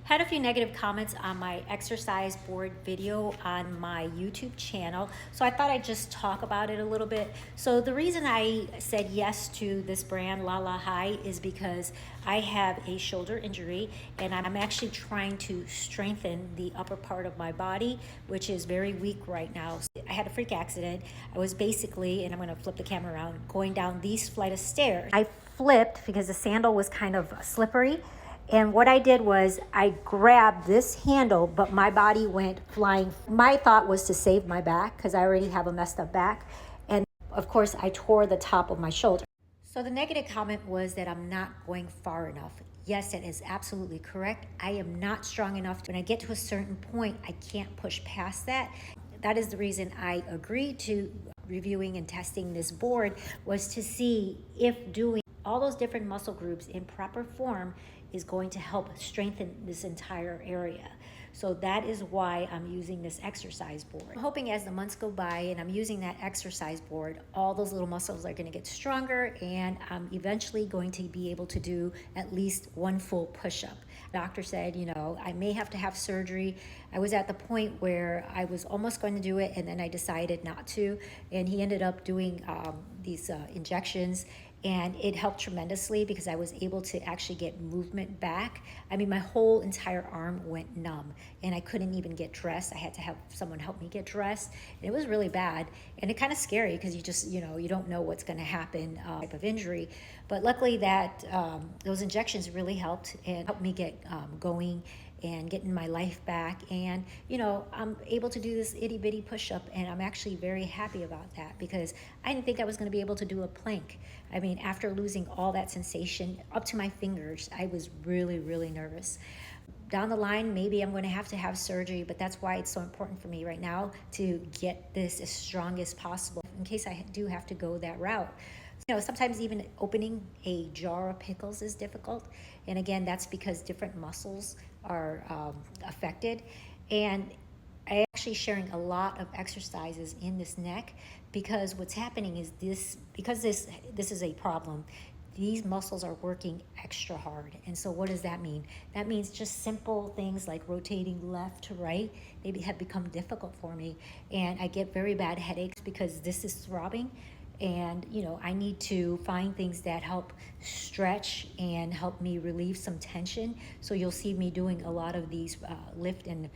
Had a few negative comments on my exercise board video on my YouTube channel, so I thought I'd just talk about it a little bit. So the reason I said yes to this brand, La La High, is because I have a shoulder injury and I'm actually trying to strengthen the upper part of my body, which is very weak right now. I had a freak accident. I was basically, and I'm gonna flip the camera around, going down these flight of stairs. I flipped because the sandal was kind of slippery. And what I did was I grabbed this handle, but my body went flying. My thought was to save my back because I already have a messed up back. And of course, I tore the top of my shoulder. So the negative comment was that I'm not going far enough. Yes, it is absolutely correct. I am not strong enough. When I get to a certain point, I can't push past that. That is the reason I agreed to reviewing and testing this board, was to see if doing all those different muscle groups in proper form is going to help strengthen this entire area. So that is why I'm using this exercise board. I'm hoping as the months go by and I'm using that exercise board, all those little muscles are gonna get stronger and I'm eventually going to be able to do at least one full push-up. Doctor said, I may have to have surgery. I was at the point where I was almost going to do it and then I decided not to. And he ended up doing these injections, and it helped tremendously because I was able to actually get movement back. I mean, my whole entire arm went numb and I couldn't even get dressed. I had to have someone help me get dressed. And it was really bad and it kind of scary because you just, you don't know what's gonna happen, type of injury. But luckily that those injections really helped and helped me get going and getting my life back. And I'm able to do this itty bitty push-up and I'm actually very happy about that because I didn't think I was going to be able to do a plank. I mean, after losing all that sensation up to my fingers, I was really, really nervous. Down the line, maybe I'm going to have surgery, but that's why it's so important for me right now to get this as strong as possible in case I do have to go that route. Sometimes even opening a jar of pickles is difficult. And again, that's because different muscles are affected. And I'm actually sharing a lot of exercises in this neck because what's happening is this is a problem. These muscles are working extra hard. And so what does that mean? That means just simple things like rotating left to right, they have become difficult for me. And I get very bad headaches because this is throbbing. And I need to find things that help stretch and help me relieve some tension. So you'll see me doing a lot of these lift and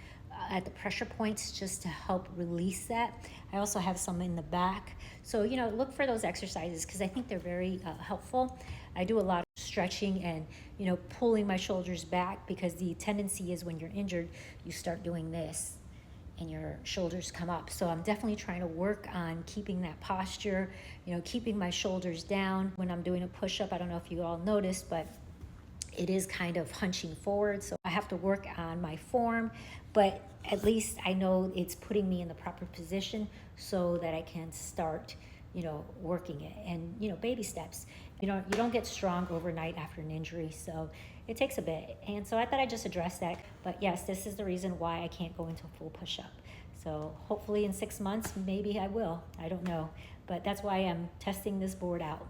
at the pressure points just to help release that. I also have some in the back. So look for those exercises because I think they're very helpful. I do a lot of stretching and pulling my shoulders back because the tendency is when you're injured, you start doing this and your shoulders come up. So I'm definitely trying to work on keeping that posture, keeping my shoulders down. When I'm doing a push-up, I don't know if you all noticed, but it is kind of hunching forward. So I have to work on my form, but at least I know it's putting me in the proper position so that I can start working it. And baby steps. You don't get strong overnight after an injury, so it takes a bit. And so I thought I'd just address that. But yes, this is the reason why I can't go into a full push-up. So hopefully in 6 months, maybe I will. I don't know. But that's why I'm testing this board out.